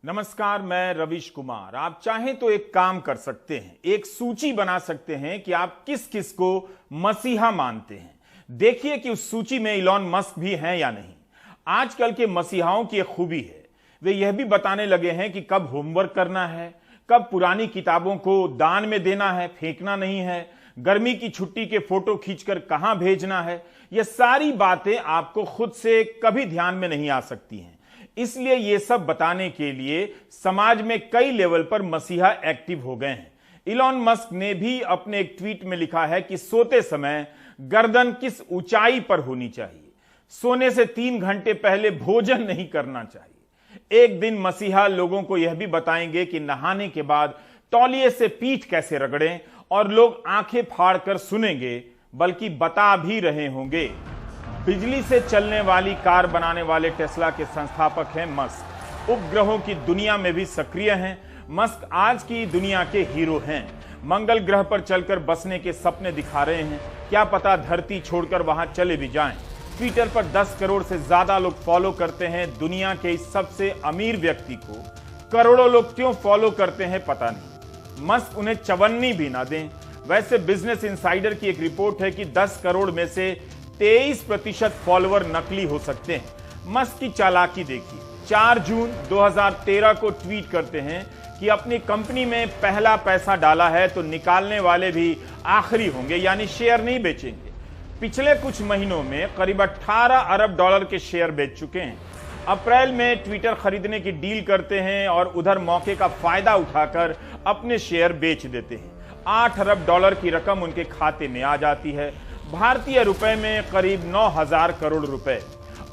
नमस्कार, मैं रविश कुमार। आप चाहें तो एक काम कर सकते हैं, एक सूची बना सकते हैं कि आप किस किस को मसीहा मानते हैं। देखिए कि उस सूची में इलॉन मस्क भी हैं या नहीं। आजकल के मसीहाओं की एक खूबी है, वे यह भी बताने लगे हैं कि कब होमवर्क करना है, कब पुरानी किताबों को दान में देना है, फेंकना नहीं है, गर्मी की छुट्टी के फोटो खींचकर कहां भेजना है। यह सारी बातें आपको खुद से कभी ध्यान में नहीं आ सकती हैं। इसलिए ये सब बताने के लिए समाज में कई लेवल पर मसीहा एक्टिव हो गए हैं। इलॉन मस्क ने भी अपने एक ट्वीट में लिखा है कि सोते समय गर्दन किस ऊंचाई पर होनी चाहिए, सोने से 3 घंटे पहले भोजन नहीं करना चाहिए। एक दिन मसीहा लोगों को यह भी बताएंगे कि नहाने के बाद तौलिए से पीठ कैसे रगड़ें, और लोग आंखें फाड़कर सुनेंगे, बल्कि बता भी रहे होंगे। बिजली से चलने वाली कार बनाने वाले टेस्ला के संस्थापक हैं मस्क। उपग्रहों की दुनिया में भी सक्रिय हैं। मस्क आज की दुनिया के हीरो हैं। मंगल ग्रह पर चलकर बसने के सपने दिखा रहे हैं। क्या पता धरती छोड़कर वहां चले भी जाएं। ट्विटर पर 10 करोड़ से ज्यादा लोग फॉलो करते हैं। दुनिया के इस सबसे अमीर व्यक्ति को करोड़ों लोग क्यों फॉलो करते हैं पता नहीं। मस्क उन्हें चवन्नी भी ना दें। वैसे बिजनेस इनसाइडर की एक रिपोर्ट है कि 10 करोड़ में से 23% फॉलोअर नकली हो सकते हैं। मस्क की चालाकी देखिए। 4 जून 2013 को ट्वीट करते हैं कि अपनी कंपनी में पहला पैसा डाला है तो निकालने वाले भी आखिरी होंगे, यानी शेयर नहीं बेचेंगे। पिछले कुछ महीनों में करीब 18 अरब डॉलर के शेयर बेच चुके हैं। अप्रैल में ट्विटर खरीदने की डील करते हैं और उधर मौके का फायदा उठाकर अपने शेयर बेच देते हैं। 8 अरब डॉलर की रकम उनके खाते में आ जाती है, भारतीय रुपए में करीब 9,000 करोड़ रुपए।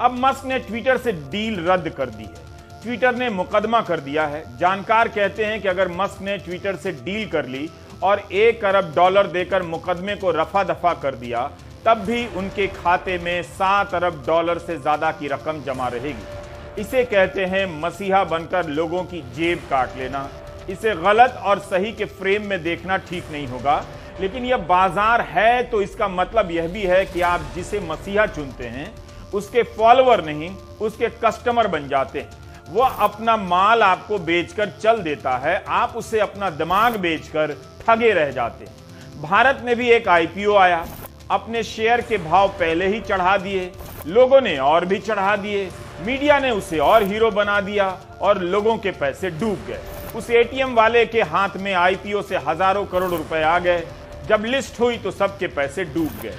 अब मस्क ने ट्विटर से डील रद्द कर दी है। ट्विटर ने मुकदमा कर दिया है। जानकार कहते हैं कि अगर मस्क ने ट्विटर से डील कर ली और 1 अरब डॉलर देकर मुकदमे को रफा दफा कर दिया, तब भी उनके खाते में 7 अरब डॉलर से ज्यादा की रकम जमा रहेगी। इसे कहते हैं मसीहा बनकर लोगों की जेब काट लेना। इसे गलत और सही के फ्रेम में देखना ठीक नहीं होगा, लेकिन यह बाजार है तो इसका मतलब यह भी है कि आप जिसे मसीहा चुनते हैं उसके फॉलोअर नहीं, उसके कस्टमर बन जाते हैं। वो अपना माल आपको बेचकर चल देता है, आप उसे अपना दिमाग बेचकर ठगे रह जाते हैं। भारत में भी एक आईपीओ आया, अपने शेयर के भाव पहले ही चढ़ा दिए, लोगों ने और भी चढ़ा दिए, मीडिया ने उसे और हीरो बना दिया और लोगों के पैसे डूब गए। उस एटीएम वाले के हाथ में आईपीओ से हजारों करोड़ रुपए आ गए। जब लिस्ट हुई तो सबके पैसे डूब गए।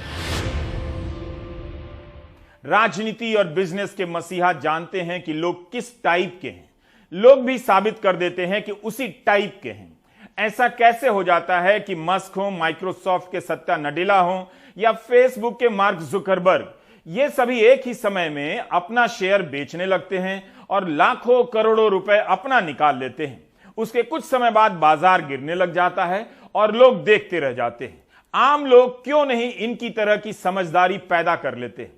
राजनीति और बिजनेस के मसीहा जानते हैं कि लोग किस टाइप के हैं। लोग भी साबित कर देते हैं कि उसी टाइप के हैं। ऐसा कैसे हो जाता है कि मस्क हो, माइक्रोसॉफ्ट के सत्या नडेला हो या फेसबुक के मार्क जुकरबर्ग, ये सभी एक ही समय में अपना शेयर बेचने लगते हैं और लाखों करोड़ों रुपए अपना निकाल लेते हैं। उसके कुछ समय बाद बाजार गिरने लग जाता है और लोग देखते रह जाते हैं। आम लोग क्यों नहीं इनकी तरह की समझदारी पैदा कर लेते हैं।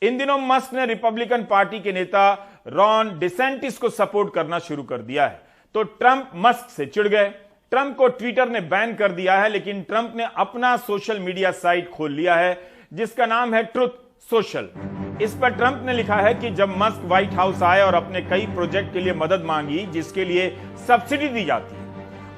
इन दिनों मस्क ने रिपब्लिकन पार्टी के नेता रॉन डिसेंटिस को सपोर्ट करना शुरू कर दिया है, तो ट्रंप मस्क से चिढ़ गए। ट्रंप को ट्विटर ने बैन कर दिया है, लेकिन ट्रंप ने अपना सोशल मीडिया साइट खोल लिया है जिसका नाम है ट्रुथ सोशल। इस पर ट्रंप ने लिखा है कि जब मस्क व्हाइट हाउस आए और अपने कई प्रोजेक्ट के लिए मदद मांगी जिसके लिए सब्सिडी दी जाती है,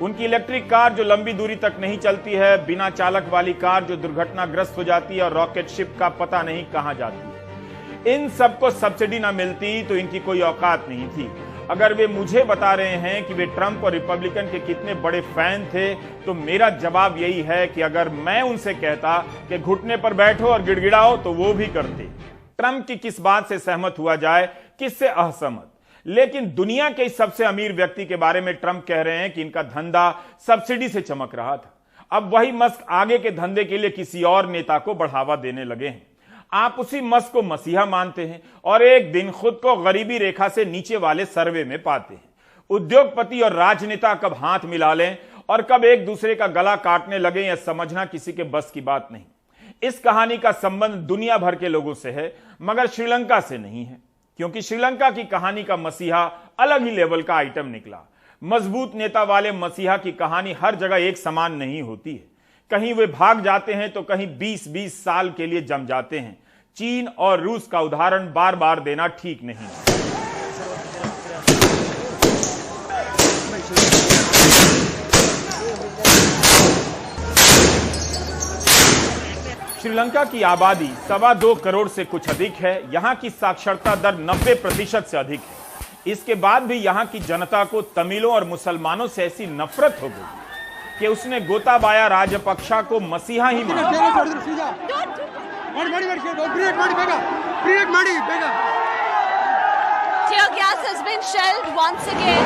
उनकी इलेक्ट्रिक कार जो लंबी दूरी तक नहीं चलती है, बिना चालक वाली कार जो दुर्घटनाग्रस्त हो जाती है और रॉकेट शिप का पता नहीं कहां जाती है, इन सबको सब्सिडी ना मिलती तो इनकी कोई औकात नहीं थी। अगर वे मुझे बता रहे हैं कि वे ट्रंप और रिपब्लिकन के कितने बड़े फैन थे, तो मेरा जवाब यही है कि अगर मैं उनसे कहता कि घुटने पर बैठो और गिड़गिड़ाओ तो वो भी करते। ट्रंप की किस बात से सहमत हुआ जाए, किससे असहमत। लेकिन दुनिया के सबसे अमीर व्यक्ति के बारे में ट्रंप कह रहे हैं कि इनका धंधा सब्सिडी से चमक रहा था। अब वही मस्क आगे के धंधे के लिए किसी और नेता को बढ़ावा देने लगे हैं। आप उसी मस्क को मसीहा मानते हैं और एक दिन खुद को गरीबी रेखा से नीचे वाले सर्वे में पाते हैं। उद्योगपति और राजनेता कब हाथ मिला लें और कब एक दूसरे का गला काटने लगे, यह समझना किसी के बस की बात नहीं। इस कहानी का संबंध दुनिया भर के लोगों से है, मगर श्रीलंका से नहीं है, क्योंकि श्रीलंका की कहानी का मसीहा अलग ही लेवल का आइटम निकला। मजबूत नेता वाले मसीहा की कहानी हर जगह एक समान नहीं होती है। कहीं वे भाग जाते हैं तो कहीं 20-20 साल के लिए जम जाते हैं। चीन और रूस का उदाहरण बार बार देना ठीक नहीं। श्रीलंका की आबादी 2.25 करोड़ से कुछ अधिक है। यहाँ की साक्षरता दर 90% से अधिक है। इसके बाद भी यहाँ की जनता को तमिलों और मुसलमानों से ऐसी नफरत हो गई कि उसने गोताबाया राजपक्षा को मसीहा ही माना। Tear gas has been shelled once again.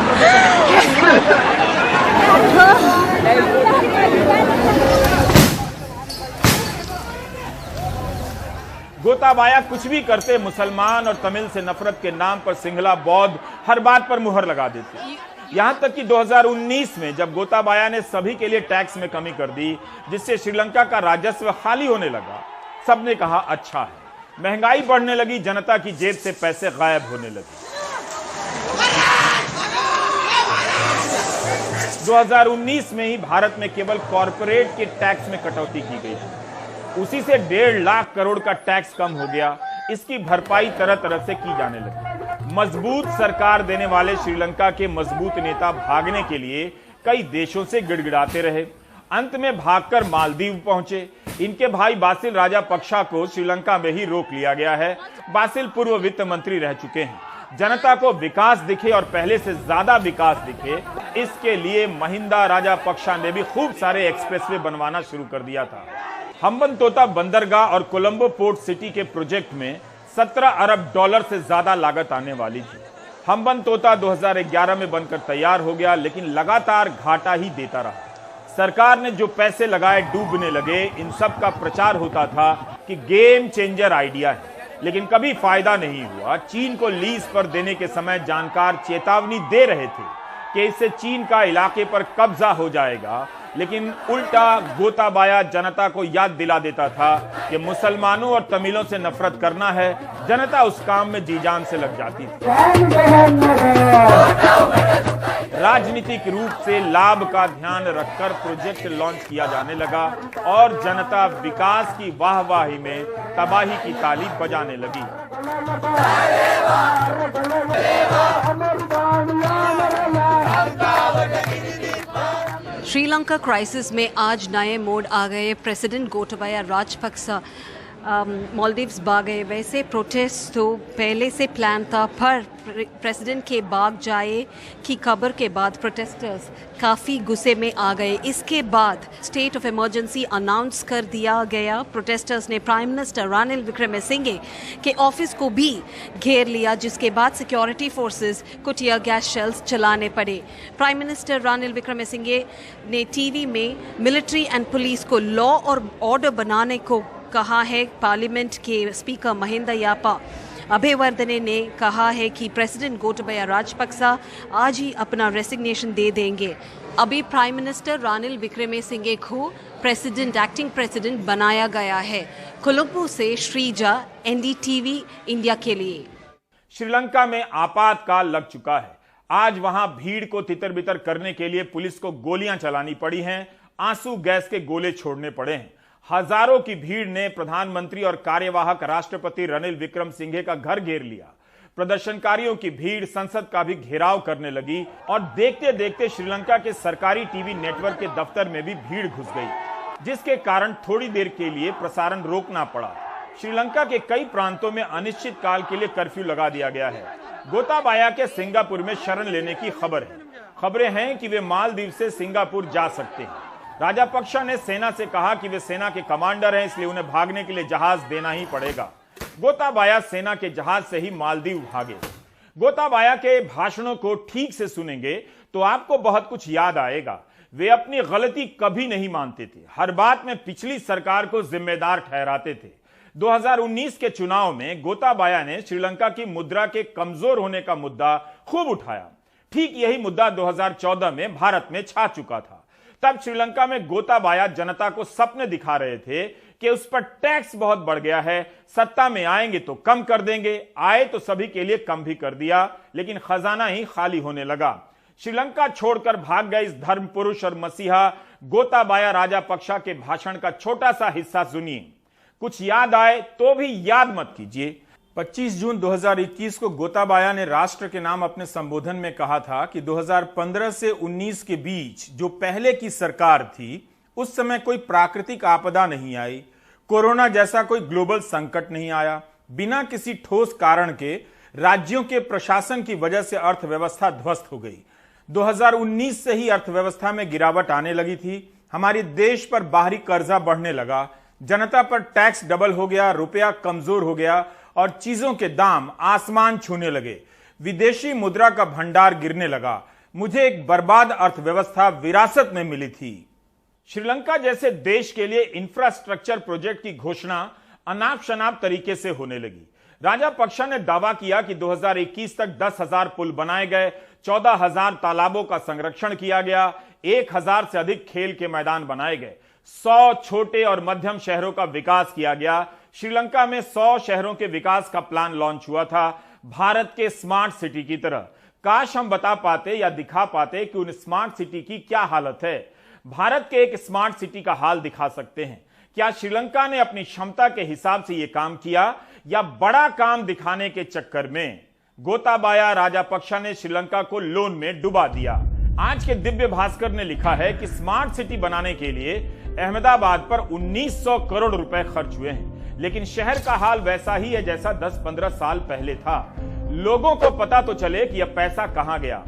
Gotabaya कुछ भी करते, मुसलमान और तमिल से नफरत के नाम पर सिंघला बौद्ध हर बात पर मुहर लगा देते। यहां तक कि 2019 में जब गोताबाया ने सभी के लिए टैक्स में कमी कर दी, जिससे श्रीलंका का राजस्व खाली होने लगा, सबने कहा अच्छा है। महंगाई बढ़ने लगी, जनता की जेब से पैसे गायब होने लगे। 2019 में ही भारत में केवल कॉरपोरेट के टैक्स में कटौती की गई थी। उसी से 1.5 लाख करोड़ का टैक्स कम हो गया। इसकी भरपाई तरह तरह से की जाने लगी। मजबूत सरकार देने वाले श्रीलंका के मजबूत नेता भागने के लिए कई देशों से गिड़गिड़ाते रहे। अंत में भागकर मालदीव पहुंचे। इनके भाई बासिल राजापक्षा को श्रीलंका में ही रोक लिया गया है। बासिल पूर्व वित्त मंत्री रह चुके हैं। जनता को विकास दिखे और पहले से ज्यादा विकास दिखे, इसके लिए महिंदा राजापक्षा ने भी खूब सारे एक्सप्रेसवे बनवाना शुरू कर दिया था। हम्बनतोता बंदरगाह और कोलंबो पोर्ट सिटी के प्रोजेक्ट में 17 अरब डॉलर से ज्यादा लागत आने वाली थी। हम्बनतोता 2011 में बनकर तैयार हो गया, लेकिन लगातार घाटा ही देता रहा। सरकार ने जो पैसे लगाए डूबने लगे। इन सब का प्रचार होता था कि गेम चेंजर आइडिया है, लेकिन कभी फायदा नहीं हुआ। चीन को लीज पर देने के समय जानकार चेतावनी दे रहे थे कि इससे चीन का इलाके पर कब्जा हो जाएगा, लेकिन उल्टा गोताबाया जनता को याद दिला देता था कि मुसलमानों और तमिलों से नफरत करना है। जनता उस काम में जी जान से लग जाती थी। राजनीतिक रूप से लाभ का ध्यान रखकर प्रोजेक्ट लॉन्च किया जाने लगा और जनता विकास की वाहवाही में तबाही की ताली बजाने लगी। श्रीलंका क्राइसिस में आज नए मोड़ आ गए। प्रेसिडेंट गोटाबाया राजपक्षा मालदीव्स भाग गए। वैसे प्रोटेस्ट तो पहले से प्लान था, पर प्रेसिडेंट के भाग जाए की खबर के बाद प्रोटेस्टर्स काफ़ी गुस्से में आ गए। इसके बाद स्टेट ऑफ इमरजेंसी अनाउंस कर दिया गया। प्रोटेस्टर्स ने प्राइम मिनिस्टर रानिल विक्रमसिंघे के ऑफिस को भी घेर लिया, जिसके बाद सिक्योरिटी फोर्सेस को टियर गैस शेल्स चलाने पड़े। प्राइम मिनिस्टर रानिल विक्रमसिंघे ने टीवी में मिलिट्री एंड पुलिस को लॉ और ऑर्डर बनाने को कहा है। पार्लियामेंट के स्पीकर महिंदा यापा अभेवर्धने ने कहा है कि प्रेसिडेंट गोटाबाया राजपक्षा आज ही अपना रेसिग्नेशन दे देंगे। अभी प्राइम मिनिस्टर रानिल विक्रमसिंघे को प्रेसिडेंट एक्टिंग प्रेसिडेंट बनाया गया है। कोलंबो से श्रीजा, NDTV इंडिया के लिए। श्रीलंका में आपातकाल लग चुका है। आज वहां भीड़ को तितर बितर करने के लिए पुलिस को गोलियां चलानी पड़ी हैं, आंसू गैस के गोले छोड़ने पड़े हैं। हजारों की भीड़ ने प्रधानमंत्री और कार्यवाहक राष्ट्रपति रनिल विक्रमसिंघे का घर घेर लिया। प्रदर्शनकारियों की भीड़ संसद का भी घेराव करने लगी और देखते देखते श्रीलंका के सरकारी टीवी नेटवर्क के दफ्तर में भी भीड़ घुस गई, जिसके कारण थोड़ी देर के लिए प्रसारण रोकना पड़ा। श्रीलंका के कई प्रांतों में अनिश्चित काल के लिए कर्फ्यू लगा दिया गया है। गोताबाया के सिंगापुर में शरण लेने की खबरें हैं कि वे मालदीव से सिंगापुर जा सकते हैं। राजापक्षा ने सेना से कहा कि वे सेना के कमांडर हैं, इसलिए उन्हें भागने के लिए जहाज देना ही पड़ेगा। गोताबाया सेना के जहाज से ही मालदीव भागे। गोताबाया के भाषणों को ठीक से सुनेंगे तो आपको बहुत कुछ याद आएगा। वे अपनी गलती कभी नहीं मानते थे, हर बात में पिछली सरकार को जिम्मेदार ठहराते थे। 2019 के चुनाव में गोताबाया ने श्रीलंका की मुद्रा के कमजोर होने का मुद्दा खूब उठाया। ठीक यही मुद्दा 2014 में भारत में छा चुका था। तब श्रीलंका में गोताबाया जनता को सपने दिखा रहे थे कि उस पर टैक्स बहुत बढ़ गया है, सत्ता में आएंगे तो कम कर देंगे। आए तो सभी के लिए कम भी कर दिया, लेकिन खजाना ही खाली होने लगा। श्रीलंका छोड़कर भाग गए इस धर्म पुरुष और मसीहा गोताबाया राजापक्षा के भाषण का छोटा सा हिस्सा सुनिए। कुछ याद आए तो भी याद मत कीजिए। 25 जून 2021 को गोताबाया ने राष्ट्र के नाम अपने संबोधन में कहा था कि 2015 से 19 के बीच जो पहले की सरकार थी, उस समय कोई प्राकृतिक आपदा नहीं आई, कोरोना जैसा कोई ग्लोबल संकट नहीं आया। बिना किसी ठोस कारण के राज्यों के प्रशासन की वजह से अर्थव्यवस्था ध्वस्त हो गई। 2019 से ही अर्थव्यवस्था में गिरावट आने लगी थी। हमारे देश पर बाहरी कर्जा बढ़ने लगा, जनता पर टैक्स डबल हो गया, रुपया कमजोर हो गया और चीजों के दाम आसमान छूने लगे। विदेशी मुद्रा का भंडार गिरने लगा। मुझे एक बर्बाद अर्थव्यवस्था विरासत में मिली थी। श्रीलंका जैसे देश के लिए इंफ्रास्ट्रक्चर प्रोजेक्ट की घोषणा अनाप शनाप तरीके से होने लगी। राजापक्षा ने दावा किया कि 2021 तक 10,000 पुल बनाए गए, 14,000 तालाबों का संरक्षण किया गया, 1,000 से अधिक खेल के मैदान बनाए गए, 100 छोटे और मध्यम शहरों का विकास किया गया। श्रीलंका में 100 शहरों के विकास का प्लान लॉन्च हुआ था, भारत के स्मार्ट सिटी की तरह। काश हम बता पाते या दिखा पाते कि उन स्मार्ट सिटी की क्या हालत है। भारत के एक स्मार्ट सिटी का हाल दिखा सकते हैं। क्या श्रीलंका ने अपनी क्षमता के हिसाब से यह काम किया या बड़ा काम दिखाने के चक्कर में गोताबाया राजापक्षा ने श्रीलंका को लोन में डुबा दिया? आज के दिव्य भास्कर ने लिखा है कि स्मार्ट सिटी बनाने के लिए अहमदाबाद पर 1900 करोड़ रुपए खर्च हुए हैं, लेकिन शहर का हाल वैसा ही है जैसा 10-15 साल पहले था। लोगों को पता तो चले कि यह पैसा कहां गया।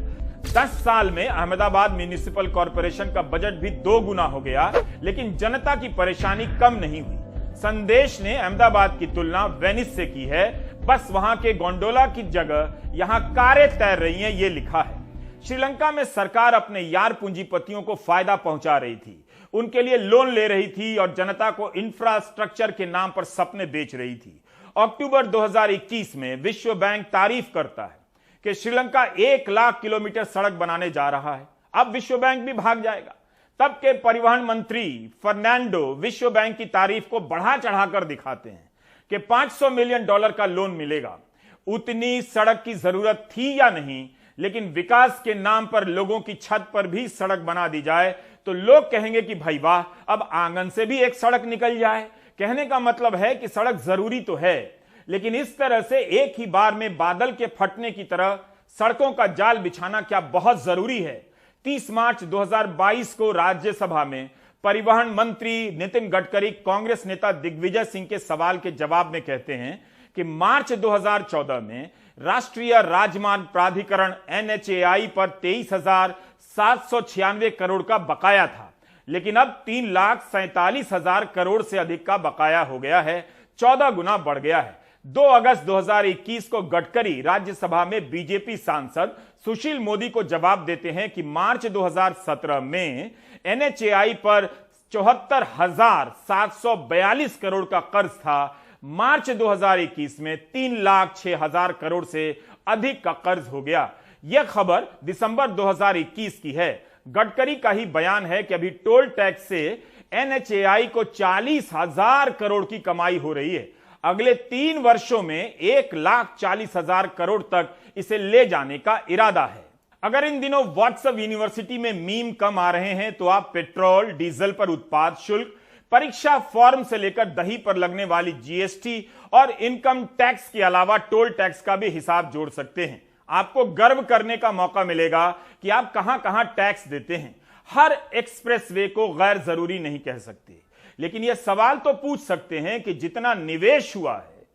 10 साल में अहमदाबाद म्युनिसिपल कॉरपोरेशन का बजट भी 2 गुना हो गया, लेकिन जनता की परेशानी कम नहीं हुई। संदेश ने अहमदाबाद की तुलना वेनिस से की है, बस वहां के गोंडोला की जगह यहां कारें तैर रही हैं, यह लिखा है। श्रीलंका में सरकार अपने यार पूंजीपतियों को फायदा पहुंचा रही थी, उनके लिए लोन ले रही थी और जनता को इंफ्रास्ट्रक्चर के नाम पर सपने बेच रही थी। अक्टूबर 2021 में विश्व बैंक तारीफ करता है कि श्रीलंका 1 लाख किलोमीटर सड़क बनाने जा रहा है। अब विश्व बैंक भी भाग जाएगा। तब के परिवहन मंत्री फर्नांडो विश्व बैंक की तारीफ को बढ़ा चढ़ाकर दिखाते हैं कि $500 मिलियन का लोन मिलेगा। उतनी सड़क की जरूरत थी या नहीं, लेकिन विकास के नाम पर लोगों की छत पर भी सड़क बना दी जाए तो लोग कहेंगे कि भाई वाह, अब आंगन से भी एक सड़क निकल जाए। कहने का मतलब है कि सड़क जरूरी तो है, लेकिन इस तरह से एक ही बार में बादल के फटने की तरह सड़कों का जाल बिछाना क्या बहुत जरूरी है? 30 मार्च 2022 को राज्यसभा में परिवहन मंत्री नितिन गडकरी कांग्रेस नेता दिग्विजय सिंह के सवाल के जवाब में कहते हैं कि मार्च 2014 में राष्ट्रीय राजमार्ग प्राधिकरण NHAI पर 23,796 करोड़ का बकाया था, लेकिन अब 3,47,000 करोड़ से अधिक का बकाया हो गया है, 14 गुना बढ़ गया है। 2 अगस्त 2021 को गडकरी राज्यसभा में बीजेपी सांसद सुशील मोदी को जवाब देते हैं कि मार्च 2017 में NHAI पर 74,742 करोड़ का कर्ज था। मार्च 2021 में 3,06,000 करोड़ से अधिक का कर्ज हो गया। यह खबर दिसंबर 2021 की है। गडकरी का ही बयान है कि अभी टोल टैक्स से NHAI को 40,000 करोड़ की कमाई हो रही है। अगले 3 वर्षों में 1,40,000 करोड़ तक इसे ले जाने का इरादा है। अगर इन दिनों व्हाट्सएप यूनिवर्सिटी में मीम कम आ रहे हैं तो आप पेट्रोल डीजल पर उत्पाद शुल्क, परीक्षा फॉर्म से लेकर दही पर लगने वाली GST और इनकम टैक्स के अलावा टोल टैक्स का भी हिसाब जोड़ सकते हैं। आपको गर्व करने का मौका मिलेगा कि आप कहां कहां टैक्स देते हैं। हर एक्सप्रेसवे को गैर जरूरी नहीं कह सकते, लेकिन यह सवाल तो पूछ सकते हैं कि जितना निवेश हुआ है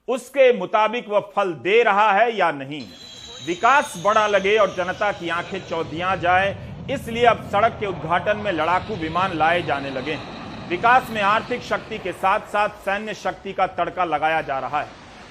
उसके मुताबिक वह फल दे रहा है या नहीं। विकास बड़ा लगे और जनता की आंखें चौधियां जाए, इसलिए अब सड़क के उद्घाटन में लड़ाकू विमान लाए जाने लगे हैं। विकास में आर्थिक शक्ति के साथ साथ सैन्य शक्ति का तड़का लगाया जा रहा है।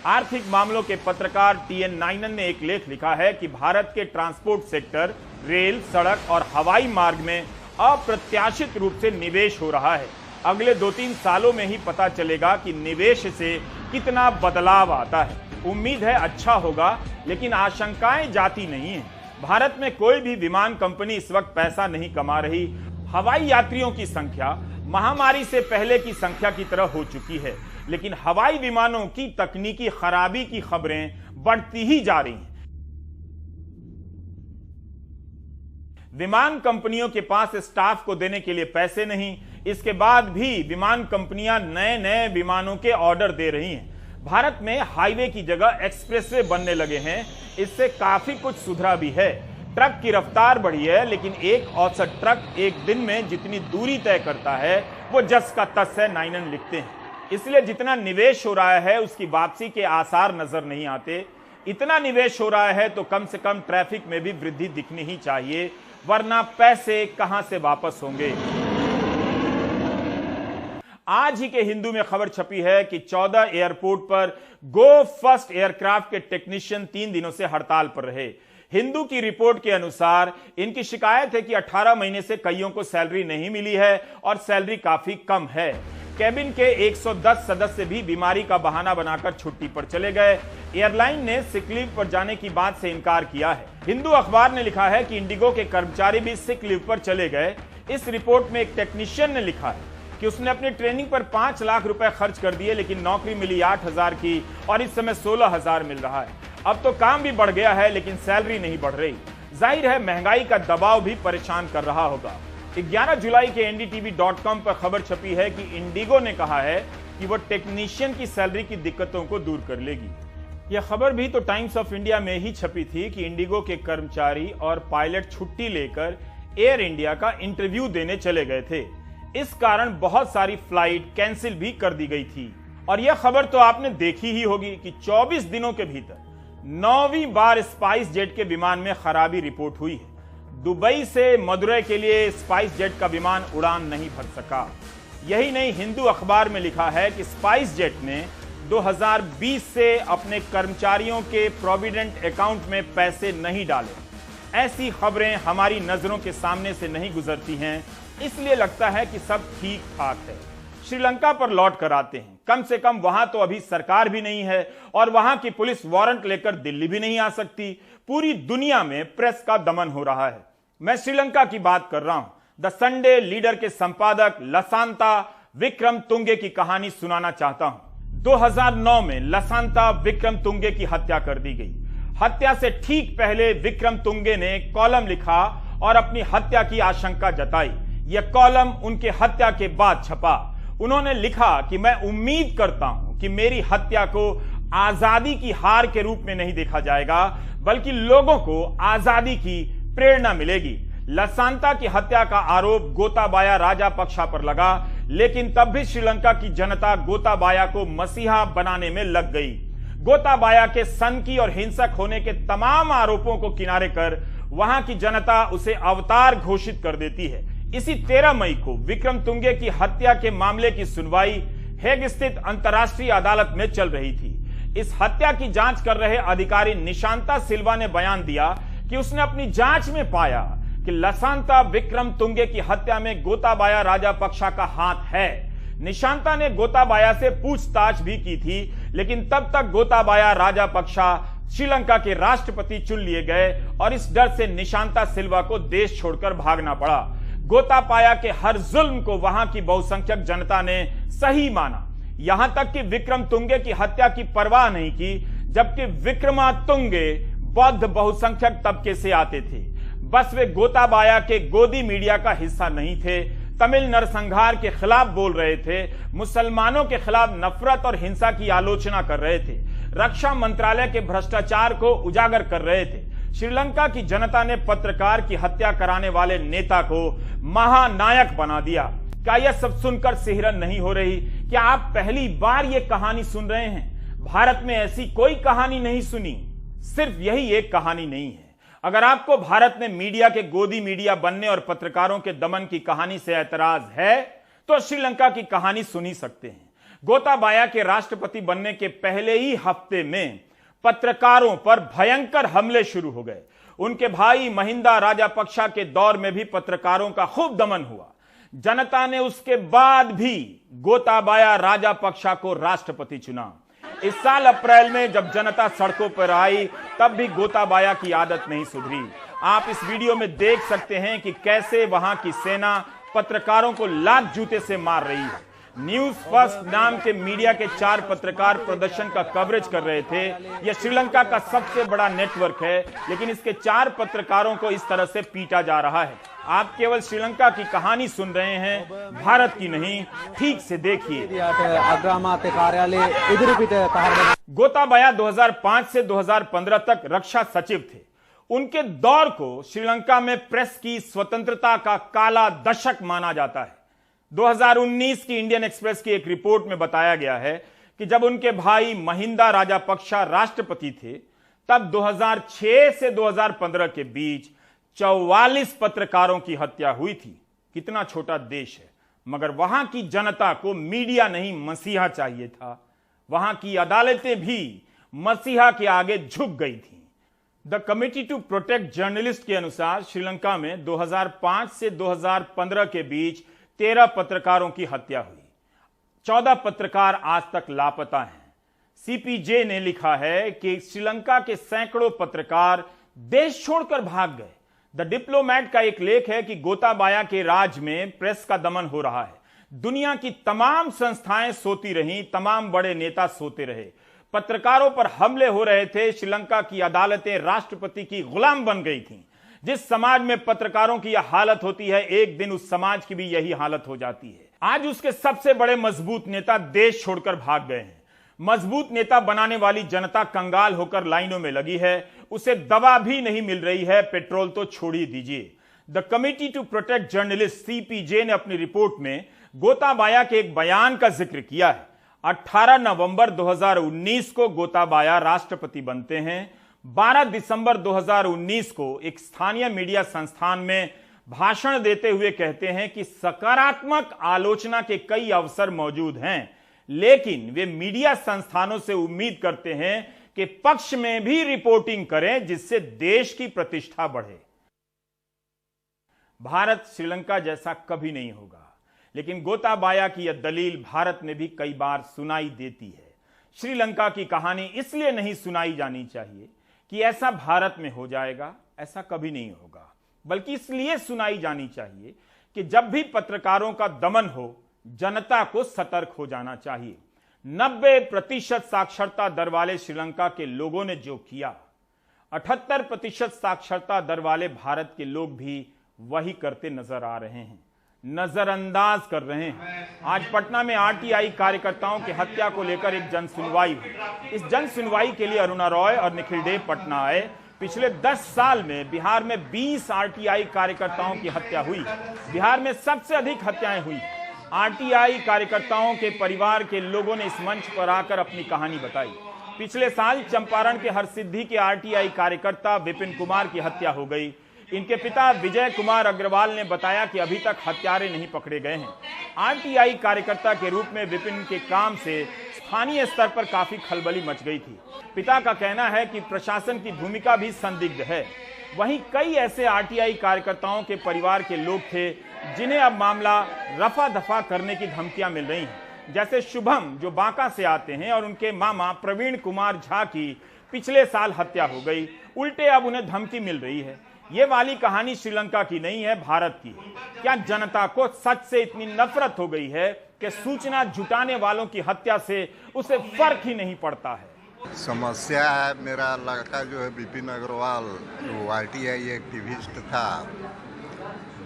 आर्थिक मामलों के पत्रकार TN नाइनन ने एक लेख लिखा है कि भारत के ट्रांसपोर्ट सेक्टर, रेल, सड़क और हवाई मार्ग में अप्रत्याशित रूप से निवेश हो रहा है। अगले 2-3 सालों में ही पता चलेगा कि निवेश से कितना बदलाव आता है। उम्मीद है अच्छा होगा, लेकिन आशंकाएं जाती नहीं है। भारत में कोई भी विमान कंपनी इस वक्त पैसा नहीं कमा रही। हवाई यात्रियों की संख्या महामारी से पहले की संख्या की तरह हो चुकी है, लेकिन हवाई विमानों की तकनीकी खराबी की खबरें बढ़ती ही जा रही हैं। विमान कंपनियों के पास स्टाफ को देने के लिए पैसे नहीं, इसके बाद भी विमान कंपनियां नए नए विमानों के ऑर्डर दे रही हैं। भारत में हाईवे की जगह एक्सप्रेसवे बनने लगे हैं, इससे काफी कुछ सुधरा भी है। ट्रक की रफ्तार बढ़ी है, लेकिन एक औसत ट्रक एक दिन में जितनी दूरी तय करता है वो जस का तस है, नाइनन लिखते हैं। इसलिए जितना निवेश हो रहा है उसकी वापसी के आसार नजर नहीं आते। इतना निवेश हो रहा है तो कम से कम ट्रैफिक में भी वृद्धि दिखनी ही चाहिए, वरना पैसे कहां से वापस होंगे। आज ही के हिंदू में खबर छपी है कि 14 एयरपोर्ट पर गो फर्स्ट एयरक्राफ्ट के टेक्नीशियन 3 दिनों से हड़ताल पर रहे। हिंदू की रिपोर्ट के अनुसार इनकी शिकायत है कि 18 महीने से कईयों को सैलरी नहीं मिली है और सैलरी काफी कम है। कैबिन के 110 सदस्य भी बीमारी का बहाना बनाकर छुट्टी पर चले गए। एयरलाइन ने सिक लीव पर जाने की बात से इनकार किया है। हिंदू अखबार ने लिखा है कि इंडिगो के कर्मचारी भी सिक लीव पर चले गए। इस रिपोर्ट में एक टेक्नीशियन ने लिखा है कि उसने अपनी ट्रेनिंग पर 5 लाख रुपए खर्च कर दिए, लेकिन नौकरी मिली 8,000 की और इस समय 16,000 मिल रहा है। अब तो काम भी बढ़ गया है, लेकिन सैलरी नहीं बढ़ रही। जाहिर है महंगाई का दबाव भी परेशान कर रहा होगा। 11 जुलाई के ndtv.com पर खबर छपी है कि इंडिगो ने कहा है कि वो टेक्नीशियन की सैलरी की दिक्कतों को दूर कर लेगी। यह खबर भी तो टाइम्स ऑफ इंडिया में ही छपी थी कि इंडिगो के कर्मचारी और पायलट छुट्टी लेकर एयर इंडिया का इंटरव्यू देने चले गए थे। इस कारण बहुत सारी फ्लाइट कैंसिल भी कर दी गई थी। और यह खबर तो आपने देखी ही होगी कि 24 दिनों के भीतर 9वीं बार स्पाइस जेट के विमान में खराबी रिपोर्ट हुई है। दुबई से मदुरै के लिए स्पाइस जेट का विमान उड़ान नहीं भर सका। यही नहीं, हिंदू अखबार में लिखा है कि स्पाइस जेट ने 2020 से अपने कर्मचारियों के प्रोविडेंट अकाउंट में पैसे नहीं डाले। ऐसी खबरें हमारी नजरों के सामने से नहीं गुजरती हैं, इसलिए लगता है कि सब ठीक ठाक है। श्रीलंका पर लौट कर आते हैं। कम से कम वहां तो अभी सरकार भी नहीं है और वहां की पुलिस वारंट लेकर दिल्ली भी नहीं आ सकती। पूरी दुनिया में प्रेस का दमन हो रहा है। मैं श्रीलंका की बात कर रहा हूं। द संडे लीडर के संपादक लसांता विक्रमतुंगे की कहानी सुनाना चाहता हूं। 2009 में लसांता विक्रमतुंगे की हत्या कर दी गई। हत्या से ठीक पहले विक्रमतुंगे ने कॉलम लिखा और अपनी हत्या की आशंका जताई। यह कॉलम उनके हत्या के बाद छपा। उन्होंने लिखा कि मैं उम्मीद करता हूं कि मेरी हत्या को आजादी की हार के रूप में नहीं देखा जाएगा, बल्कि लोगों को आजादी की प्रेरणा मिलेगी। लसांता की हत्या का आरोप गोताबाया राजापक्षा पर लगा, लेकिन तब भी श्रीलंका की जनता गोताबाया को मसीहा बनाने में लग गई। गोताबाया के सनकी और हिंसक होने के तमाम आरोपों को किनारे कर वहां की जनता उसे अवतार घोषित कर देती है। इसी 13 मई को विक्रमतुंगे की हत्या के मामले की सुनवाई हेग स्थित अंतर्राष्ट्रीय अदालत में चल रही थी। इस हत्या की जांच कर रहे अधिकारी निशांता सिल्वा ने बयान दिया कि उसने अपनी जांच में पाया कि लसांता विक्रमतुंगे की हत्या में गोताबाया राजापक्षा का हाथ है। निशांता ने गोताबाया से पूछताछ भी की थी, लेकिन तब तक गोताबाया राजापक्षा श्रीलंका के राष्ट्रपति चुन लिए गए और इस डर से निशांता सिल्वा को देश छोड़कर भागना पड़ा। गोताबाया के हर जुल्म को वहां की बहुसंख्यक जनता ने सही माना, यहां तक कि विक्रमतुंगे की हत्या की परवाह नहीं की, जबकि विक्रमातुंगे बौद्ध बहुसंख्यक तबके से आते थे। बस वे गोताबाया के गोदी मीडिया का हिस्सा नहीं थे। तमिल नरसंहार के खिलाफ बोल रहे थे, मुसलमानों के खिलाफ नफरत और हिंसा की आलोचना कर रहे थे, रक्षा मंत्रालय के भ्रष्टाचार को उजागर कर रहे थे। श्रीलंका की जनता ने पत्रकार की हत्या कराने वाले नेता को महानायक बना दिया। क्या यह सब सुनकर सिहरन नहीं हो रही? क्या आप पहली बार यह कहानी सुन रहे हैं? भारत में ऐसी कोई कहानी नहीं सुनी। सिर्फ यही एक कहानी नहीं है। अगर आपको भारत में मीडिया के गोदी मीडिया बनने और पत्रकारों के दमन की कहानी से ऐतराज है, तो श्रीलंका की कहानी सुन ही सकते हैं। गोताबाया के राष्ट्रपति बनने के पहले ही हफ्ते में पत्रकारों पर भयंकर हमले शुरू हो गए। उनके भाई महिंदा राजापक्षा के दौर में भी पत्रकारों का खूब दमन हुआ। जनता ने उसके बाद भी गोताबाया राजापक्षा को राष्ट्रपति चुना। इस साल अप्रैल में जब जनता सड़कों पर आई, तब भी गोताबाया की आदत नहीं सुधरी। आप इस वीडियो में देख सकते हैं कि कैसे वहां की सेना पत्रकारों को लात जूते से मार रही है। न्यूज फर्स्ट नाम के मीडिया के 4 पत्रकार प्रदर्शन का कवरेज कर रहे थे। यह श्रीलंका का सबसे बड़ा नेटवर्क है, लेकिन इसके 4 पत्रकारों को इस तरह से पीटा जा रहा है। आप केवल श्रीलंका की कहानी सुन रहे हैं, भारत की नहीं। ठीक से देखिए। गोताबाया 2005 से 2015 तक रक्षा सचिव थे। उनके दौर को श्रीलंका में प्रेस की स्वतंत्रता का काला दशक माना जाता है। 2019 की इंडियन एक्सप्रेस की एक रिपोर्ट में बताया गया है कि जब उनके भाई महिंदा राजापक्षा राष्ट्रपति थे, तब 2006 से 2015 के बीच 44 पत्रकारों की हत्या हुई थी। कितना छोटा देश है, मगर वहां की जनता को मीडिया नहीं मसीहा चाहिए था। वहां की अदालतें भी मसीहा के आगे झुक गई थी। The committee to protect journalist के अनुसार श्रीलंका में 2005 से 2015 के बीच 13 पत्रकारों की हत्या हुई। 14 पत्रकार आज तक लापता हैं। सीपीजे ने लिखा है कि श्रीलंका के सैकड़ों पत्रकार देश छोड़कर भाग गए। द डिप्लोमैट का एक लेख है कि गोताबाया के राज में प्रेस का दमन हो रहा है। दुनिया की तमाम संस्थाएं सोती रहीं, तमाम बड़े नेता सोते रहे, पत्रकारों पर हमले हो रहे थे। श्रीलंका की अदालतें राष्ट्रपति की गुलाम बन गई थीं। जिस समाज में पत्रकारों की यह हालत होती है, एक दिन उस समाज की भी यही हालत हो जाती है। आज उसके सबसे बड़े मजबूत नेता देश छोड़कर भाग गए हैं। मजबूत नेता बनाने वाली जनता कंगाल होकर लाइनों में लगी है। उसे दवा भी नहीं मिल रही है, पेट्रोल तो छोड़ ही दीजिए। The committee to protect journalist CPJ ने अपनी रिपोर्ट में गोताबाया के एक बयान का जिक्र किया है। 18 नवंबर 2019 को गोताबाया राष्ट्रपति बनते हैं। 12 दिसंबर 2019 को एक स्थानीय मीडिया संस्थान में भाषण देते हुए कहते हैं कि सकारात्मक आलोचना के कई अवसर मौजूद हैं, लेकिन वे मीडिया संस्थानों से उम्मीद करते हैं कि पक्ष में भी रिपोर्टिंग करें, जिससे देश की प्रतिष्ठा बढ़े। भारत श्रीलंका जैसा कभी नहीं होगा, लेकिन गोताबाया की यह दलील भारत में भी कई बार सुनाई देती है। श्रीलंका की कहानी इसलिए नहीं सुनाई जानी चाहिए कि ऐसा भारत में हो जाएगा, ऐसा कभी नहीं होगा, बल्कि इसलिए सुनाई जानी चाहिए कि जब भी पत्रकारों का दमन हो, जनता को सतर्क हो जाना चाहिए। 90% साक्षरता दर वाले श्रीलंका के लोगों ने जो किया, 78% साक्षरता दर वाले भारत के लोग भी वही करते नजर आ रहे हैं, नजरअंदाज कर रहे हैं। आज पटना में आरटीआई कार्यकर्ताओं की हत्या को लेकर एक जन सुनवाई हुई। इस जन सुनवाई के लिए अरुणा रॉय और निखिल देव पटना आए। पिछले 10 साल में बिहार में 20 आरटीआई कार्यकर्ताओं की हत्या हुई। बिहार में सबसे अधिक हत्याएं हुई। आरटीआई कार्यकर्ताओं के परिवार के लोगों ने इस मंच पर आकर अपनी कहानी बताई। पिछले साल चंपारण के हरसिद्धि के आरटीआई कार्यकर्ता विपिन कुमार की हत्या हो गई। इनके पिता विजय कुमार अग्रवाल ने बताया कि अभी तक हत्यारे नहीं पकड़े गए हैं। आरटीआई कार्यकर्ता के रूप में विपिन के काम से स्थानीय स्तर पर काफी खलबली मच गई थी। पिता का कहना है कि प्रशासन की भूमिका भी संदिग्ध है। वहीं कई ऐसे आरटीआई कार्यकर्ताओं के परिवार के लोग थे जिन्हें अब मामला रफा दफा करने की धमकियां मिल रही हैं। जैसे शुभम, जो बांका से आते हैं, और उनके मामा प्रवीण कुमार झा की पिछले साल हत्या हो गई। उल्टे अब उन्हें धमकी मिल रही है। ये वाली कहानी श्रीलंका की नहीं है, भारत की है। क्या जनता को सच से इतनी नफरत हो गई है कि सूचना जुटाने वालों की हत्या से उसे फर्क ही नहीं पड़ता है? समस्या है, मेरा लड़का जो है विपिन अग्रवाल, वो आरटीआई एक्टिविस्ट था।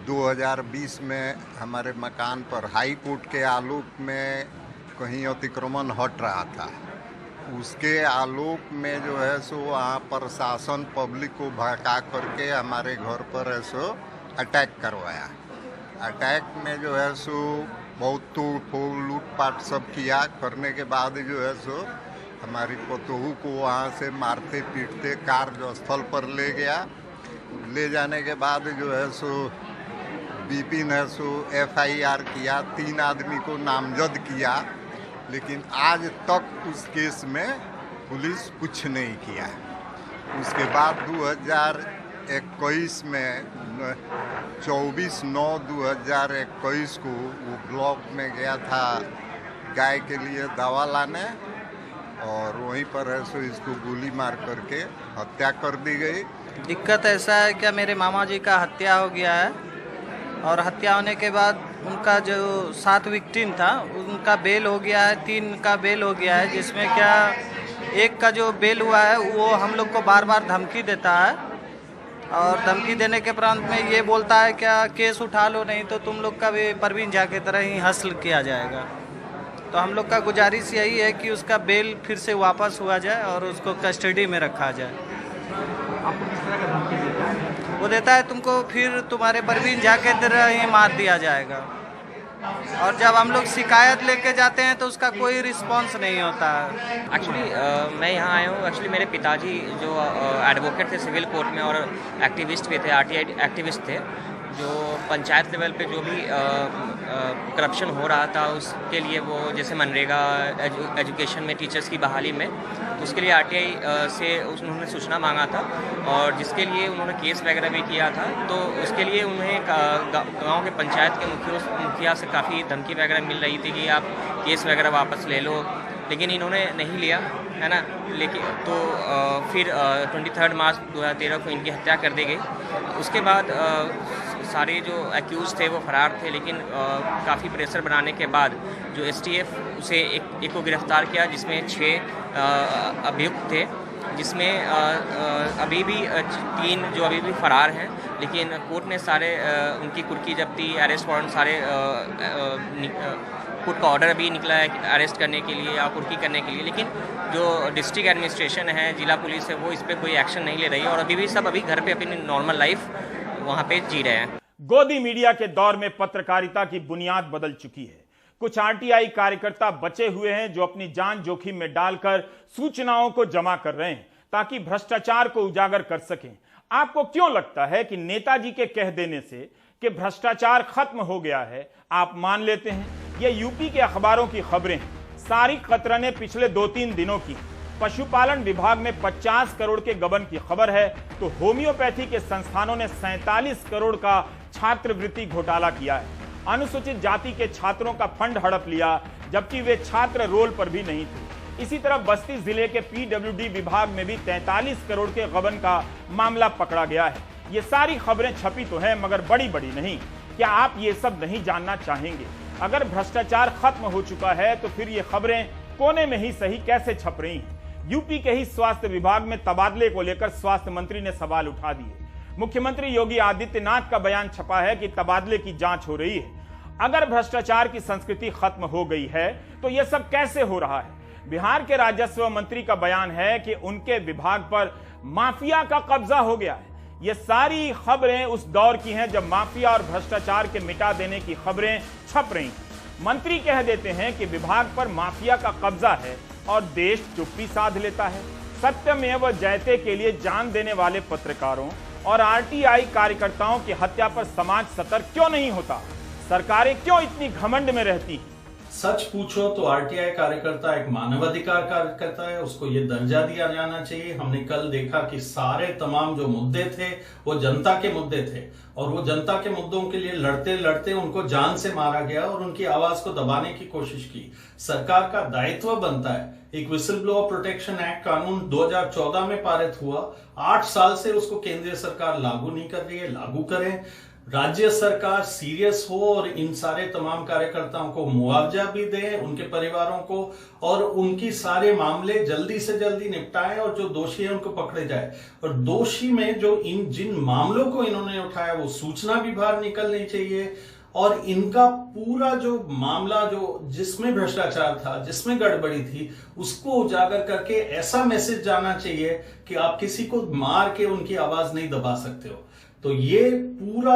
2020 में हमारे मकान पर हाई कोर्ट के आलोक में कहीं अतिक्रमण हट रहा था। उसके आलोक में जो है सो वहाँ प्रशासन पब्लिक को भड़का करके हमारे घर पर है सो अटैक करवाया। अटैक में जो है सो बहुत तोड़ फोड़ लूटपाट सब किया। करने के बाद जो है सो हमारी पतोहू को वहाँ से मारते पीटते कार्यस्थल पर ले गया। ले जाने के बाद जो है सो विपिन है सो FIR किया, 3 आदमी को नामजद किया, लेकिन आज तक उस केस में पुलिस कुछ नहीं किया। उसके बाद 2021 में 24/9/2021 को वो ब्लॉक में गया था गाय के लिए दवा लाने, और वहीं पर है सो इसको गोली मार करके हत्या कर दी गई। दिक्कत ऐसा है, क्या मेरे मामा जी का हत्या हो गया है, और हत्या होने के बाद उनका जो 7 विक्टिम था उनका बेल हो गया है, 3 का बेल हो गया है, जिसमें क्या एक का जो बेल हुआ है वो हम लोग को बार बार धमकी देता है और धमकी देने के प्रांत में ये बोलता है क्या केस उठा लो, नहीं तो तुम लोग का भी परवीन झा की तरह ही हसल किया जाएगा। तो हम लोग का गुजारिश यही है कि उसका बेल फिर से वापस हुआ जाए और उसको कस्टडी में रखा जाए। आपको किस तरह का धमकी देता है? वो देता है तुमको फिर तुम्हारे परवीन झा के तरह ही मार दिया जाएगा। और जब हम लोग शिकायत लेके जाते हैं तो उसका कोई रिस्पांस नहीं होता है। एक्चुअली मैं यहाँ आया हूँ, एक्चुअली मेरे पिताजी जो एडवोकेट थे सिविल कोर्ट में और एक्टिविस्ट भी थे, आरटीआई एक्टिविस्ट थे, जो पंचायत लेवल पे जो भी करप्शन हो रहा था उसके लिए वो जैसे मनरेगा एजुकेशन में टीचर्स की बहाली में, उसके लिए आरटीआई से उन्होंने सूचना मांगा था और जिसके लिए उन्होंने केस वगैरह भी किया था। तो उसके लिए उन्हें गांव के पंचायत के मुखिया से काफ़ी धमकी वगैरह मिल रही थी कि आप केस वगैरह वापस ले लो, लेकिन इन्होंने नहीं लिया, है ना। लेकिन तो फिर 23 मार्च 2013 को इनकी हत्या कर दी गई। उसके बाद सारे जो एक्यूज थे वो फरार थे, लेकिन काफ़ी प्रेशर बनाने के बाद जो एसटीएफ उसे एक को गिरफ्तार किया, जिसमें 6 अभियुक्त थे, जिसमें अभी भी 3 जो अभी भी फरार हैं। लेकिन कोर्ट ने सारे उनकी कुर्की जब्ती, अरेस्ट वारंट सारे कोर्ट का ऑर्डर अभी निकला है अरेस्ट करने के लिए या कुर्की करने के लिए, लेकिन जो डिस्ट्रिक्ट एडमिनिस्ट्रेशन है, जिला पुलिस है, वो इस पर कोई एक्शन नहीं ले रही है और अभी भी सब घर पे अपनी नॉर्मल लाइफ वहाँ पे जी रहे हैं। गोदी मीडिया के दौर में पत्रकारिता की बुनियाद बदल चुकी है। कुछ आरटीआई कार्यकर्ता बचे हुए हैं जो अपनी जान जोखिम में डालकर सूचनाओं को जमा कर रहे हैं ताकि भ्रष्टाचार को उजागर कर सकें। आपको क्यों लगता है कि नेताजी के कह देने से कि भ्रष्टाचार खत्म हो गया है आप मान लेते हैं? ये यूपी के अखबारों की खबरें हैं। सारी कतरा ने पिछले 2-3 दिनों की पशुपालन विभाग में 50 करोड़ के गबन की खबर है, तो होम्योपैथी के संस्थानों ने 47 करोड़ का छात्रवृत्ति घोटाला किया है। अनुसूचित जाति के छात्रों का फंड हड़प लिया जबकि वे छात्र रोल पर भी नहीं थे। इसी तरह बस्ती जिले के पीडब्ल्यूडी विभाग में भी 43 करोड़ के गबन का मामला पकड़ा गया है। ये सारी खबरें छपी तो हैं मगर बड़ी बड़ी नहीं। क्या आप ये सब नहीं जानना चाहेंगे? अगर भ्रष्टाचार खत्म हो चुका है तो फिर ये खबरें कोने में ही सही कैसे छप रही हैं? यूपी के ही स्वास्थ्य विभाग में तबादले को लेकर स्वास्थ्य मंत्री ने सवाल उठा दिए। मुख्यमंत्री योगी आदित्यनाथ का बयान छपा है कि तबादले की जांच हो रही है। अगर भ्रष्टाचार की संस्कृति खत्म हो गई है तो यह सब कैसे हो रहा है? बिहार के राजस्व मंत्री का बयान है कि उनके विभाग पर माफिया का कब्जा हो गया है। ये सारी खबरें उस दौर की हैं जब माफिया और भ्रष्टाचार के मिटा देने की खबरें छप रही हैं। मंत्री कह देते हैं कि विभाग पर माफिया का कब्जा है और देश चुप्पी साध लेता है। सत्यमेव जयते के लिए जान देने वाले पत्रकारों और आरटीआई कार्यकर्ताओं की हत्या पर समाज सतर्क क्यों नहीं होता? सरकारें क्यों इतनी घमंड में रहती हैं? सच पूछो तो आरटीआई कार्यकर्ता एक मानवाधिकार कार्यकर्ता है, उसको ये दर्जा दिया जाना चाहिए। हमने कल देखा कि सारे तमाम जो मुद्दे थे वो जनता के मुद्दे थे और वो जनता के मुद्दों के लिए लड़ते लड़ते उनको जान से मारा गया और उनकी आवाज को दबाने की कोशिश की। सरकार का दायित्व बनता है, एक विसल ब्लोअर प्रोटेक्शन एक्ट कानून 2014 में पारित हुआ, 8 साल से उसको केंद्रीय सरकार लागू नहीं कर रही है, लागू करें। राज्य सरकार सीरियस हो और इन सारे तमाम कार्यकर्ताओं को मुआवजा भी दे, उनके परिवारों को, और उनकी सारे मामले जल्दी से जल्दी निपटाएं और जो दोषी है उनको पकड़े जाए। और दोषी में जो जिन मामलों को इन्होंने उठाया वो सूचना भी बाहर निकलनी चाहिए और इनका पूरा जो मामला जो जिसमें भ्रष्टाचार था, जिसमें गड़बड़ी थी, उसको उजागर करके ऐसा मैसेज जाना चाहिए कि आप किसी को मार के उनकी आवाज नहीं दबा सकते हो। तो ये पूरा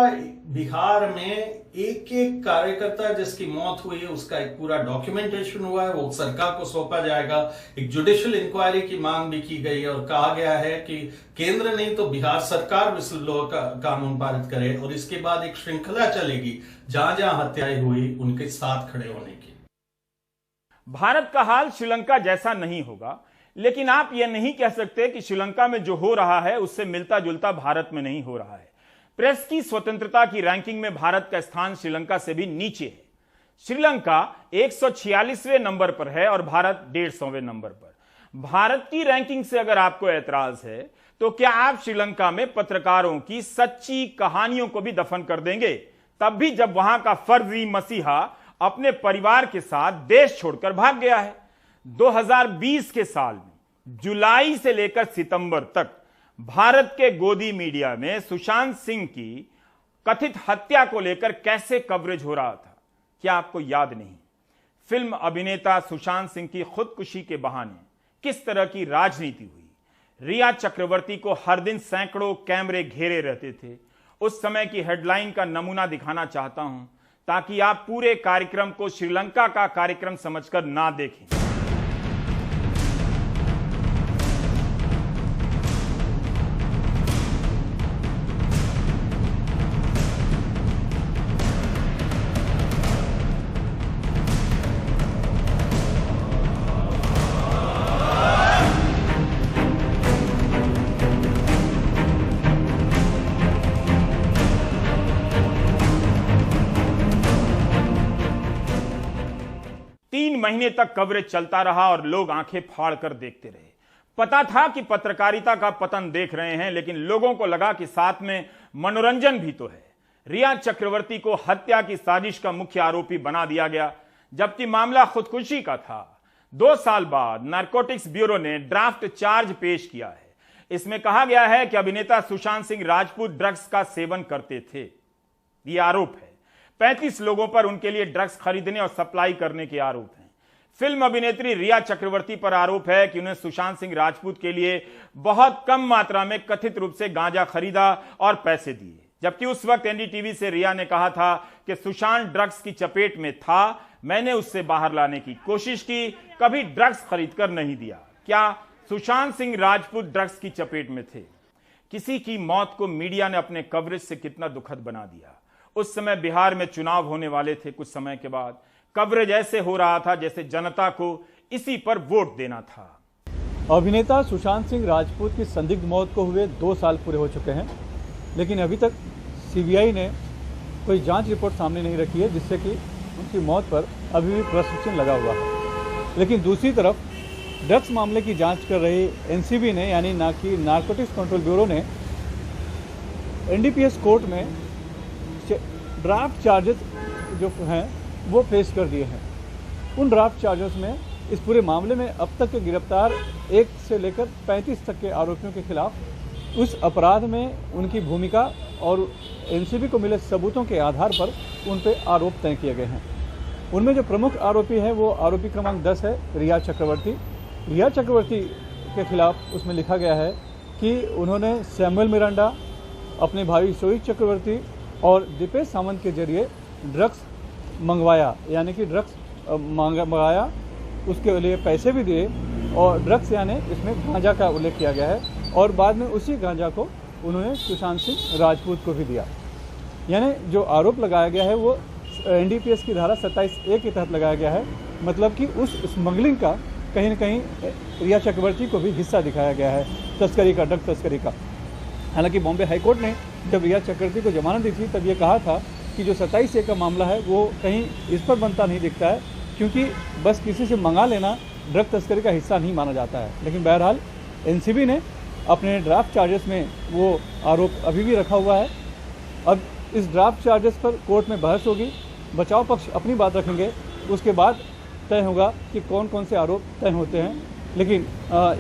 बिहार में एक एक कार्यकर्ता जिसकी मौत हुई है उसका एक पूरा डॉक्यूमेंटेशन हुआ है, वो सरकार को सौंपा जाएगा। एक जुडिशियल इंक्वायरी की मांग भी की गई है और कहा गया है कि केंद्र नहीं तो बिहार सरकार विसल ब्लोअर का कानून पारित करे और इसके बाद एक श्रृंखला चलेगी जहां जहां हत्याएं हुई उनके साथ खड़े होने की। भारत का हाल श्रीलंका जैसा नहीं होगा, लेकिन आप यह नहीं कह सकते कि श्रीलंका में जो हो रहा है उससे मिलता जुलता भारत में नहीं हो रहा है। प्रेस की स्वतंत्रता की रैंकिंग में भारत का स्थान श्रीलंका से भी नीचे है। श्रीलंका 146वें नंबर पर है और भारत 150वें नंबर पर। भारत की रैंकिंग से अगर आपको ऐतराज है तो क्या आप श्रीलंका में पत्रकारों की सच्ची कहानियों को भी दफन कर देंगे? तब भी जब वहां का फर्जी मसीहा अपने परिवार के साथ देश छोड़कर भाग गया है। 2020 के साल में जुलाई से लेकर सितंबर तक भारत के गोदी मीडिया में सुशांत सिंह की कथित हत्या को लेकर कैसे कवरेज हो रहा था, क्या आपको याद नहीं? फिल्म अभिनेता सुशांत सिंह की खुदकुशी के बहाने किस तरह की राजनीति हुई। रिया चक्रवर्ती को हर दिन सैकड़ों कैमरे घेरे रहते थे। उस समय की हेडलाइन का नमूना दिखाना चाहता हूं ताकि आप पूरे कार्यक्रम को श्रीलंका का कार्यक्रम समझकर ना देखें। 3 महीने तक कवरेज चलता रहा और लोग आंखें फाड़ कर देखते रहे। पता था कि पत्रकारिता का पतन देख रहे हैं, लेकिन लोगों को लगा कि साथ में मनोरंजन भी तो है। रिया चक्रवर्ती को हत्या की साजिश का मुख्य आरोपी बना दिया गया, जबकि मामला खुदकुशी का था। 2 साल बाद नारकोटिक्स ब्यूरो ने ड्राफ्ट चार्ज पेश किया है। इसमें कहा गया है कि अभिनेता सुशांत सिंह राजपूत ड्रग्स का सेवन करते थे। यह आरोप है। 35 लोगों पर उनके लिए ड्रग्स खरीदने और सप्लाई करने के आरोप हैं। फिल्म अभिनेत्री रिया चक्रवर्ती पर आरोप है कि उन्हें सुशांत सिंह राजपूत के लिए बहुत कम मात्रा में कथित रूप से गांजा खरीदा और पैसे दिए, जबकि उस वक्त एनडीटीवी से रिया ने कहा था कि सुशांत ड्रग्स की चपेट में था, मैंने उससे बाहर लाने की कोशिश की, कभी ड्रग्स खरीद कर नहीं दिया। क्या सुशांत सिंह राजपूत ड्रग्स की चपेट में थे? किसी की मौत को मीडिया ने अपने कवरेज से कितना दुखद बना दिया। उस समय बिहार में चुनाव होने वाले थे। कुछ समय के बाद कवरेज ऐसे हो रहा था जैसे जनता को इसी पर वोट देना था। अभिनेता सुशांत सिंह राजपूत की संदिग्ध मौत को हुए 2 साल पूरे हो चुके हैं, लेकिन अभी तक सीबीआई ने कोई जांच रिपोर्ट सामने नहीं रखी है, जिससे कि उनकी मौत पर अभी भी प्रश्न चिन्ह लगा हुआ है। लेकिन दूसरी तरफ ड्रग्स मामले की जांच कर रही एनसीबी ने, यानी नारकोटिक्स कंट्रोल ब्यूरो ने एनडीपीएस कोर्ट में ड्राफ्ट चार्जेस जो हैं वो पेश कर दिए हैं। उन ड्राफ्ट चार्जेस में इस पूरे मामले में अब तक के गिरफ्तार 1 से लेकर 35 तक के आरोपियों के खिलाफ उस अपराध में उनकी भूमिका और एनसीबी को मिले सबूतों के आधार पर उन पर आरोप तय किए गए हैं। उनमें जो प्रमुख आरोपी है वो आरोपी क्रमांक 10 है रिया चक्रवर्ती। रिया चक्रवर्ती के खिलाफ उसमें लिखा गया है कि उन्होंने सैमुअल मिरांडा, अपने भाई शोएब चक्रवर्ती और दीपेश सावंत के जरिए ड्रग्स मंगवाया, यानी कि ड्रग्स मंगाया, उसके लिए पैसे भी दिए और ड्रग्स यानी इसमें गांजा का उल्लेख किया गया है और बाद में उसी गांजा को उन्होंने सुशांत सिंह राजपूत को भी दिया। यानी जो आरोप लगाया गया है वो एनडीपीएस की धारा 27A के तहत लगाया गया है। मतलब कि उस स्मगलिंग का कहीं न कहीं रिया चक्रवर्ती को भी हिस्सा दिखाया गया है, तस्करी का, ड्रग तस्करी का। हालांकि बॉम्बे हाईकोर्ट ने जब रिया चक्रवर्ती को जमानत दी थी तब ये कहा था कि जो 27A का मामला है वो कहीं इस पर बनता नहीं दिखता है, क्योंकि बस किसी से मंगा लेना ड्रग तस्करी का हिस्सा नहीं माना जाता है। लेकिन बहरहाल एनसीबी ने अपने ड्राफ्ट चार्जेस में वो आरोप अभी भी रखा हुआ है। अब इस ड्राफ्ट चार्जेस पर कोर्ट में बहस होगी, बचाव पक्ष अपनी बात रखेंगे, उसके बाद तय होगा कि कौन कौन से आरोप तय होते हैं। लेकिन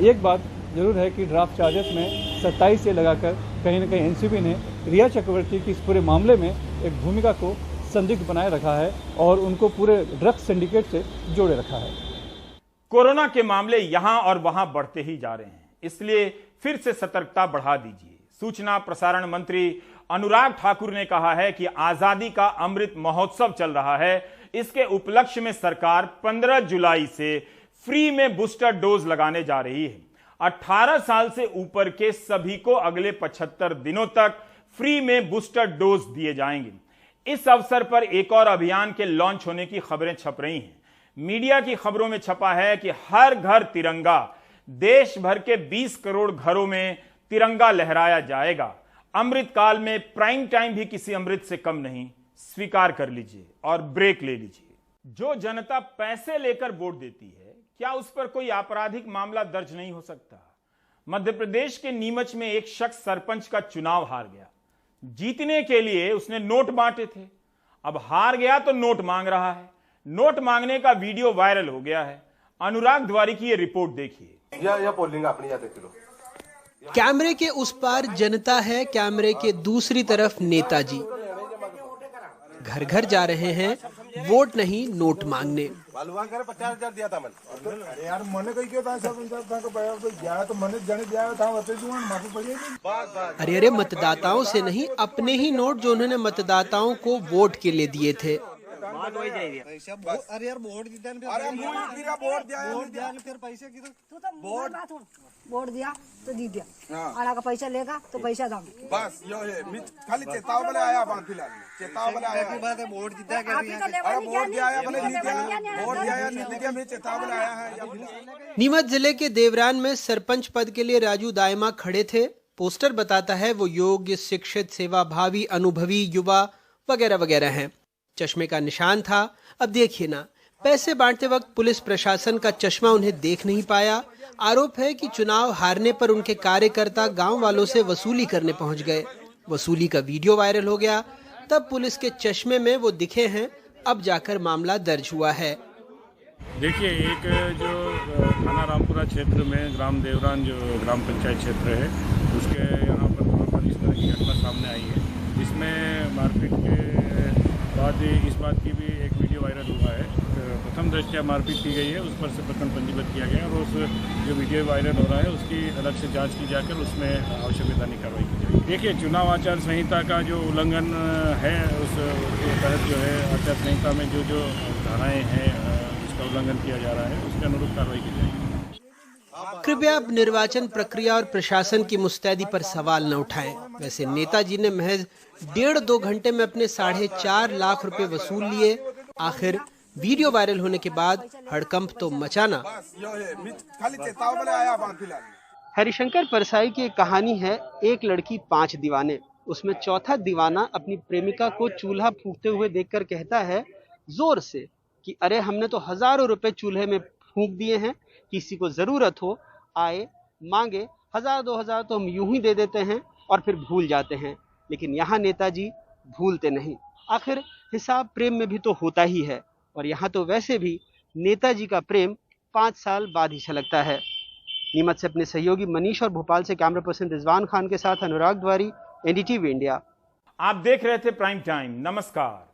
एक बात जरूर है कि ड्राफ्ट चार्जेस में 27A लगाकर कहीं न कहीं एनसीबी ने रिया चक्रवर्ती की इस पूरे मामले में एक भूमिका को संदिग्ध बनाए रखा है और उनको पूरे ड्रग्स सिंडिकेट से जोड़े रखा है। कोरोना के मामले यहां और वहां बढ़ते ही जा रहे हैं, इसलिए फिर से सतर्कता बढ़ा दीजिए। सूचना प्रसारण मंत्री अनुराग ठाकुर ने कहा है कि आजादी का अमृत महोत्सव चल रहा है। इसके उपलक्ष्य में सरकार 15 जुलाई से फ्री में बूस्टर डोज लगाने जा रही है। 18 साल से ऊपर के सभी को अगले 75 दिनों तक फ्री में बूस्टर डोज दिए जाएंगे। इस अवसर पर एक और अभियान के लॉन्च होने की खबरें छप रही हैं। मीडिया की खबरों में छपा है कि हर घर तिरंगा, देश भर के 20 करोड़ घरों में तिरंगा लहराया जाएगा। अमृत काल में प्राइम टाइम भी किसी अमृत से कम नहीं, स्वीकार कर लीजिए और ब्रेक ले लीजिए। जो जनता पैसे लेकर वोट देती है, क्या उस पर कोई आपराधिक मामला दर्ज नहीं हो सकता? मध्य प्रदेश के नीमच में एक शख्स सरपंच का चुनाव हार गया। जीतने के लिए उसने नोट बांटे थे, अब हार गया तो नोट मांग रहा है। नोट मांगने का वीडियो वायरल हो गया है। अनुराग द्वारी की यह रिपोर्ट देखिए। या पोलिंग अपनी जाते किलो कैमरे के उस पार जनता है, कैमरे के दूसरी तरफ नेताजी घर घर जा रहे हैं वोट नहीं नोट मांगने। अरे अरे मतदाताओं से नहीं, अपने ही नोट जो उन्होंने मतदाताओं को वोट के लिए दिए थे। वोट दिया तो दी दिया, आला का पैसा लेगा तो पैसा दाम बस यो है। खाली चेताव वाले आया बात फिलहाल चेताव वाले आया की बात है। वोट जीता है, अरे वोट दिया है भले नहीं दिया, वोट दिया है नहीं दिया, मैं चेताव वाले आया है। नीमच जिले के देवरान में सरपंच पद के लिए राजू दायमा खड़े थे। पोस्टर बताता है वो योग्य, शिक्षित, सेवाभावी, अनुभवी युवा वगैरह वगैरह हैं। चश्मे का निशान था। अब देखिए ना, पैसे बांटते वक्त पुलिस प्रशासन का चश्मा उन्हें देख नहीं पाया। आरोप है कि चुनाव हारने पर उनके कार्यकर्ता गांव वालों से वसूली करने पहुंच गए। वसूली का वीडियो वायरल हो गया, तब पुलिस के चश्मे में वो दिखे हैं। अब जाकर मामला दर्ज हुआ है। देखिए, एक जो थाना रामपुरा क्षेत्र में ग्राम देवरान जो ग्राम पंचायत क्षेत्र है, उसके यहाँ पर इस तरह की घटना सामने आई है, जिसमें मारपीट के बाद इस बात की भी एक वीडियो वायरल हुआ है। प्रथम दृष्टया मारपीट की गई है, उस पर से प्रकरण पंजीबद्ध किया गया और उस जो वीडियो वायरल हो रहा है उसकी अलग से जांच की जाकर उसमें आवश्यक वैधानिक कार्रवाई की जाएगी। देखिए, चुनाव आचार संहिता का जो उल्लंघन है, उसके तहत जो है आचार संहिता में जो जो धाराएँ हैं उसका उल्लंघन किया जा रहा है, उसके अनुरूप कार्रवाई की जाएगी। कृपया अब निर्वाचन प्रक्रिया और प्रशासन की मुस्तैदी पर सवाल न उठाएं। वैसे नेताजी ने महज 1.5-2 घंटे में अपने 4.5 लाख रुपए वसूल लिए। आखिर वीडियो वायरल होने के बाद हड़कंप तो मचाना। हरिशंकर परसाई की एक कहानी है, एक लड़की 5 दीवाने। उसमें चौथा दीवाना अपनी प्रेमिका को चूल्हा फूंकते हुए देखकर कहता है जोर से कि अरे हमने तो हजारों रुपए चूल्हे में फूंक दिए हैं, किसी को जरूरत हो आए मांगे, 1000-2000 तो हम यूं ही दे देते हैं और फिर भूल जाते हैं। लेकिन यहाँ नेताजी भूलते नहीं। आखिर हिसाब प्रेम में भी तो होता ही है, और यहाँ तो वैसे भी नेताजी का प्रेम 5 साल बाद ही छलकता है। नीमच से अपने सहयोगी मनीष और भोपाल से कैमरा पर्सन रिजवान खान के साथ अनुराग द्वारी, एनडीटीवी इंडिया। आप देख रहे थे प्राइम टाइम। नमस्कार।